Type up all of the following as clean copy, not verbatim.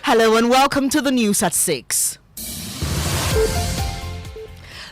Hello and welcome to the news at 6.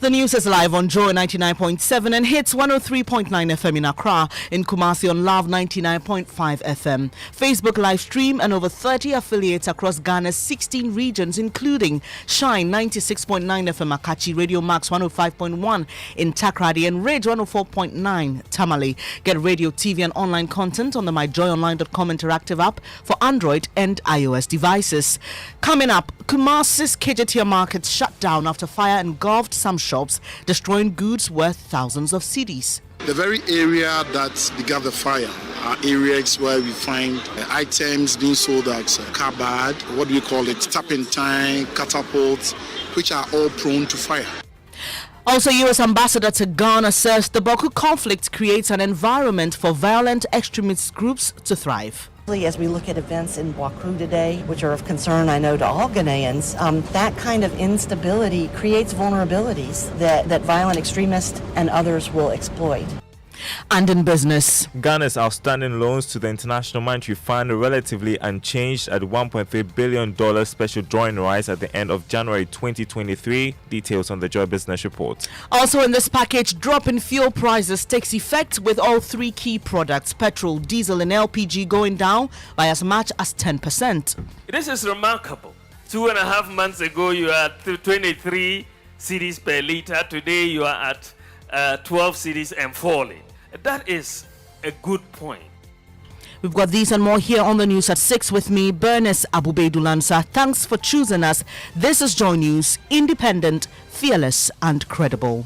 The news is live on Joy 99.7 and hits 103.9 FM in Accra, in Kumasi on Love 99.5 FM. Facebook live stream and over 30 affiliates across Ghana's 16 regions, including Shine 96.9 FM Akachi, Radio Max 105.1 in Takrady and Ridge 104.9 Tamale. Get radio, TV and online content on the myjoyonline.com interactive app for Android and iOS devices. Coming up, Kumasi's KJTR market shut down after fire engulfed some shops, destroying goods worth thousands of cedis. The very area that began the fire are areas where we find items being sold at cupboard, what do you call it, tap-in-time, catapults, which are all prone to fire. Also, U.S. Ambassador to Ghana says the Boko conflict creates an environment for violent extremist groups to thrive. As we look at events in Wakrou today, which are of concern, I know, to all Ghanaians, that kind of instability creates vulnerabilities that violent extremists and others will exploit. And in business, Ghana's outstanding loans to the International Monetary Fund are relatively unchanged at $1.3 billion special drawing rights at the end of January 2023. Details on the Joy Business Report. Also in this package, drop in fuel prices takes effect with all three key products, petrol, diesel and LPG, going down by as much as 10%. This is remarkable. 2.5 months ago, you were at 23 cedis per litre. Today, you are at 12 cedis and falling. That is a good point. We've got these and more here on the news at 6 with me, Bernice Abubedulansa. Thanks for choosing us. This is Joy News, independent, fearless and credible.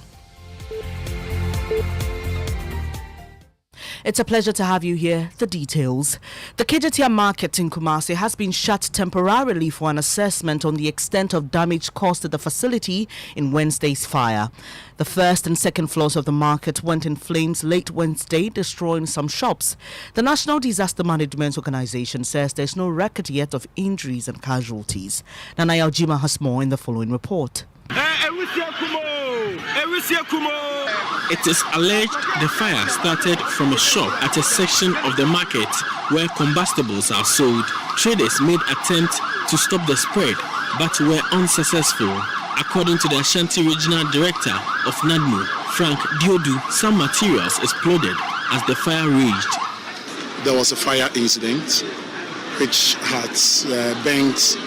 It's a pleasure to have you here. The details. The KJTR market in Kumasi has been shut temporarily for an assessment on the extent of damage caused to the facility in Wednesday's fire. The first and second floors of the market went in flames late Wednesday, destroying some shops. The National Disaster Management Organization says there's no record yet of injuries and casualties. Nana Yaljima has more in the following report. It is alleged the fire started from a shop at a section of the market where combustibles are sold. Traders made attempts to stop the spread but were unsuccessful. According to the Ashanti Regional Director of NADMO, Frank Diodu, some materials exploded as the fire raged. There was a fire incident which had burnt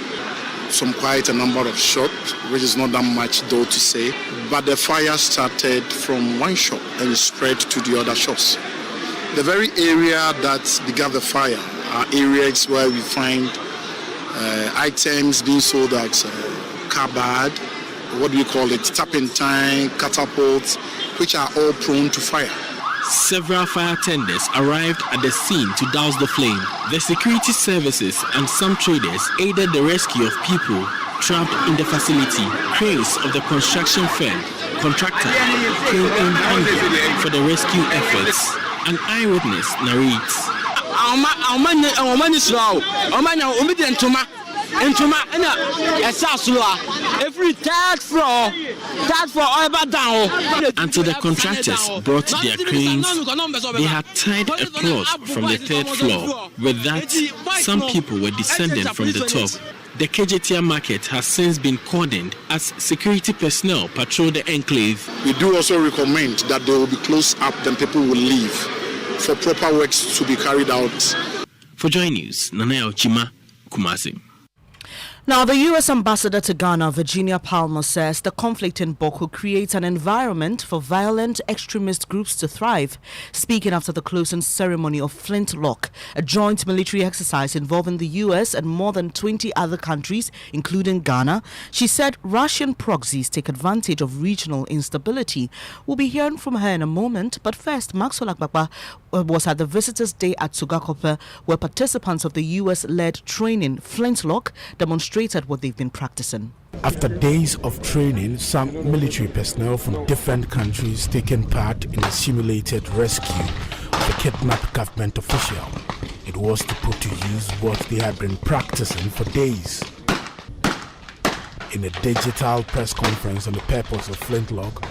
quite a number of shops, which is not that much though to say, but the fire started from one shop and spread to the other shops. The very area that began the fire are areas where we find items being sold at cupboard, what do you call it, tap-in-time, catapults, which are all prone to fire. Several fire tenders arrived at the scene to douse the flame. The security services and some traders aided the rescue of people trapped in the facility. Cranes of the construction firm contractor came in handy for the rescue efforts. An eyewitness narrates. Every third floor down. Until the contractors brought their cranes, they had tied a cloth from the third floor. With that, some people were descending from the top. The KJTR market has since been cordoned as security personnel patrol the enclave. We do also recommend that they will be close up, then people will leave for proper works to be carried out. For Joy News, Nana Yaljima, Kumasi. Now, the U.S. Ambassador to Ghana, Virginia Palmer, says the conflict in Boko creates an environment for violent extremist groups to thrive. Speaking after the closing ceremony of Flintlock, a joint military exercise involving the U.S. and more than 20 other countries, including Ghana, she said Russian proxies take advantage of regional instability. We'll be hearing from her in a moment, but first, Maxwell Agbagba was at the Visitors' Day at Sugakope, where participants of the U.S.-led training Flintlock demonstrated what they've been practicing. After days of training, some military personnel from different countries taking part in a simulated rescue of a kidnapped government official. It was to put to use what they had been practicing for days. In a digital press conference on the purpose of Flintlock,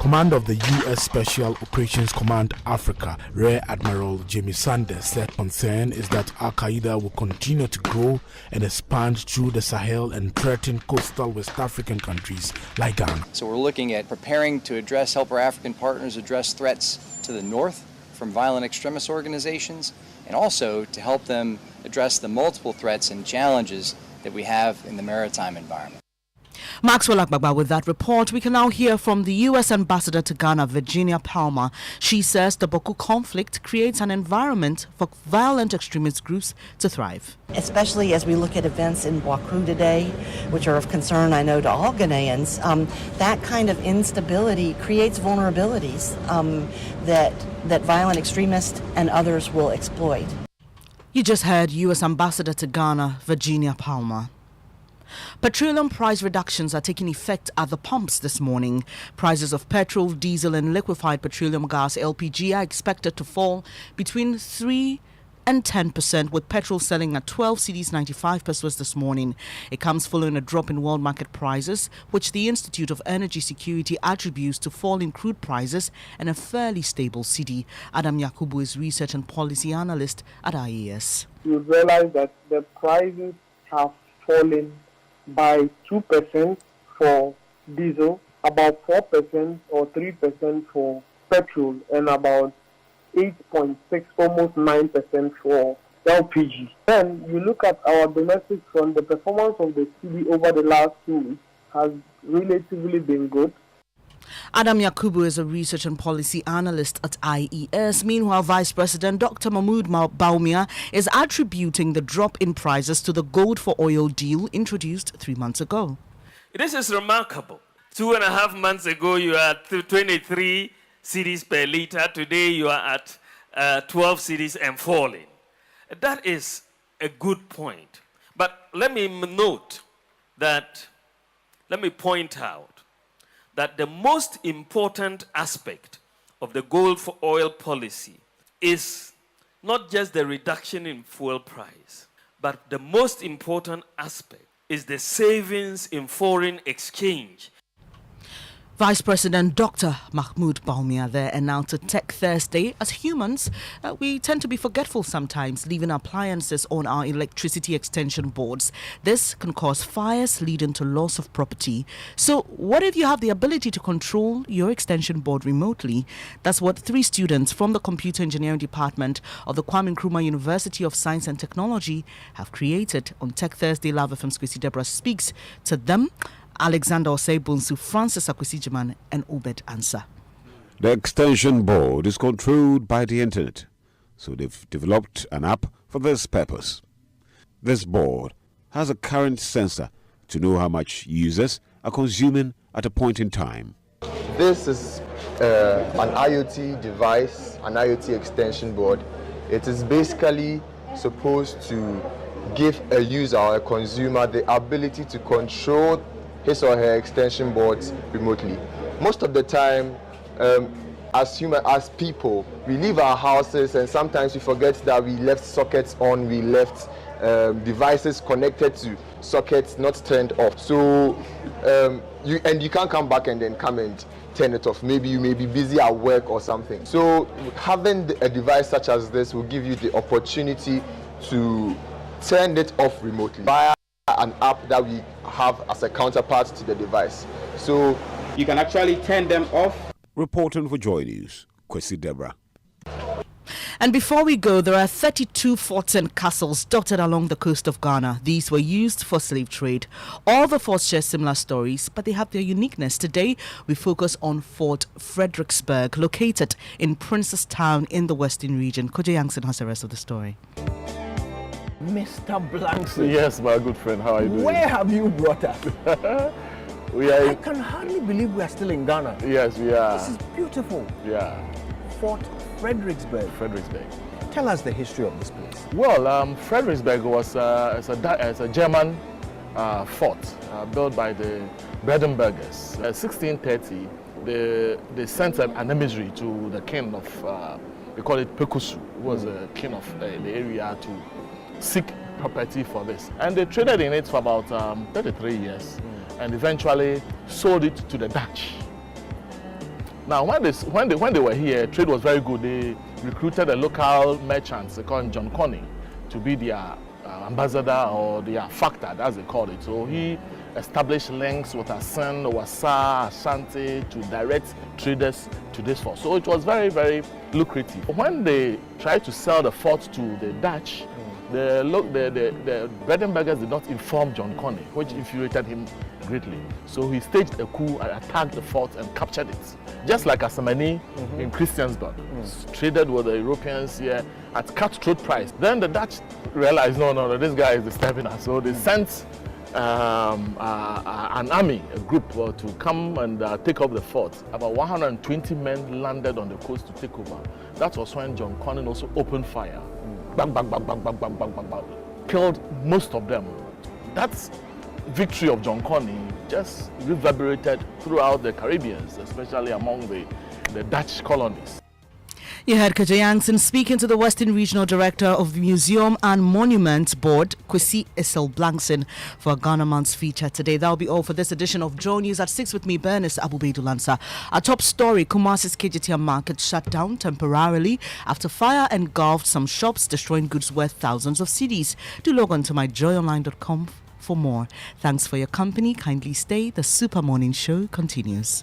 Commander of the U.S. Special Operations Command Africa, Rear Admiral Jamie Sanders, said concern is that Al-Qaeda will continue to grow and expand through the Sahel and threaten coastal West African countries like Ghana. So we're looking at preparing to help our African partners address threats to the north from violent extremist organizations, and also to help them address the multiple threats and challenges that we have in the maritime environment. Maxwell Agbagba with that report. We can now hear from the U.S. Ambassador to Ghana, Virginia Palmer. She says the Boko conflict creates an environment for violent extremist groups to thrive. Especially as we look at events in Wakrou today, which are of concern, I know, to all Ghanaians, that kind of instability creates vulnerabilities that violent extremists and others will exploit. You just heard U.S. Ambassador to Ghana, Virginia Palmer. Petroleum price reductions are taking effect at the pumps this morning. Prices of petrol, diesel and liquefied petroleum gas LPG are expected to fall between 3 and 10%, with petrol selling at 12 cedis 95 pesos this morning. It comes following a drop in world market prices, which the Institute of Energy Security attributes to fall in crude prices and a fairly stable cedi. Adam Yakubu is research and policy analyst at IAS. You realize that the prices have fallen by 2% for diesel, about 4% or 3% for petrol, and about 8.6, almost 9% for LPG. Then you look at our domestic front, the performance of the cedi over the last 2 weeks has relatively been good. Adam Yakubu is a research and policy analyst at IES. Meanwhile, Vice President Dr. Mahmoud Bawumia is attributing the drop in prices to the gold for oil deal introduced 3 months ago. This is remarkable. 2.5 months ago, you were at 23 cedis per liter. Today, you are at 12 cedis and falling. That is a good point. But let me point out that the most important aspect of the gold for oil policy is not just the reduction in fuel price, but the most important aspect is the savings in foreign exchange. Vice President Dr. Mahmoud Bawumia there announced a Tech Thursday. As humans, we tend to be forgetful sometimes, leaving appliances on our electricity extension boards. This can cause fires, leading to loss of property. So what if you have the ability to control your extension board remotely? That's what 3 students from the Computer Engineering Department of the Kwame Nkrumah University of Science and Technology have created. On Tech Thursday, Love FM's Kwesi Deborah speaks to them. Alexander Osei-Bonsu, Francis Akwesi-Jiman, and Obed Ansah. The extension board is controlled by the internet, so they've developed an app for this purpose. This board has a current sensor to know how much users are consuming at a point in time. This is an IoT device, an IoT extension board. It is basically supposed to give a user or a consumer the ability to control his or her extension boards remotely. Most of the time, as people, we leave our houses and sometimes we forget that we left sockets on, we left devices connected to sockets not turned off. So you can't come back and then come and turn it off. Maybe you may be busy at work or something. So having a device such as this will give you the opportunity to turn it off remotely via an app that we have as a counterpart to the device. So you can actually turn them off. Reporting for Joy News, Kwesi Deborah. And before we go, there are 32 forts and castles dotted along the coast of Ghana. These were used for slave trade. All the forts share similar stories, but they have their uniqueness. Today, we focus on Fort Fredericksburg, located in Princestown in the Western region. Kojo Yankson has the rest of the story. Mr. Blankson. Yes, my good friend. How are you doing? Where have you brought us? I can hardly believe we are still in Ghana. Yes, we are. This is beautiful. Yeah. Fort Fredericksburg. Fredericksburg. Tell us the history of this place. Well, Fredericksburg was a German fort built by the Brandenburgers. 1630, they sent an emissary to the king of, they call it Pekusu, who was a king of the area, to seek property for this. And they traded in it for about 33 years and eventually sold it to the Dutch. Now, when they were here, trade was very good. They recruited a local merchant, they call him John Coney, to be their ambassador or their factor, as they call it. So he established links with Asen, Wasa, Ashanti to direct traders to this fort. So it was very, very lucrative. When they tried to sell the fort to the Dutch, the Bredenbergers did not inform John Coney, which infuriated him greatly. So he staged a coup and attacked the fort and captured it. Just like Asamani in Christiansburg, traded with the Europeans here at cutthroat price. Then the Dutch realized, no, this guy is disturbing us. So they sent an army, a group, to come and take over the fort. About 120 men landed on the coast to take over. That was when John Coney also opened fire. Bang, bang, bang, bang, bang, bang, bang, bang, bang. Killed most of them. That victory of John Coney just reverberated throughout the Caribbean, especially among the Dutch colonies. You heard Kaja Yankson speaking to the Western Regional Director of the Museum and Monuments Board, Kwesi Esel Blankson, for Ghana Month's feature today. That'll be all for this edition of Joe News at 6 with me, Bernice Abubedulansa. Our top story, Kumasi's KGTM market shut down temporarily after fire engulfed some shops, destroying goods worth thousands of cedis. Do log on to myjoyonline.com for more. Thanks for your company. Kindly stay. The Super Morning Show continues.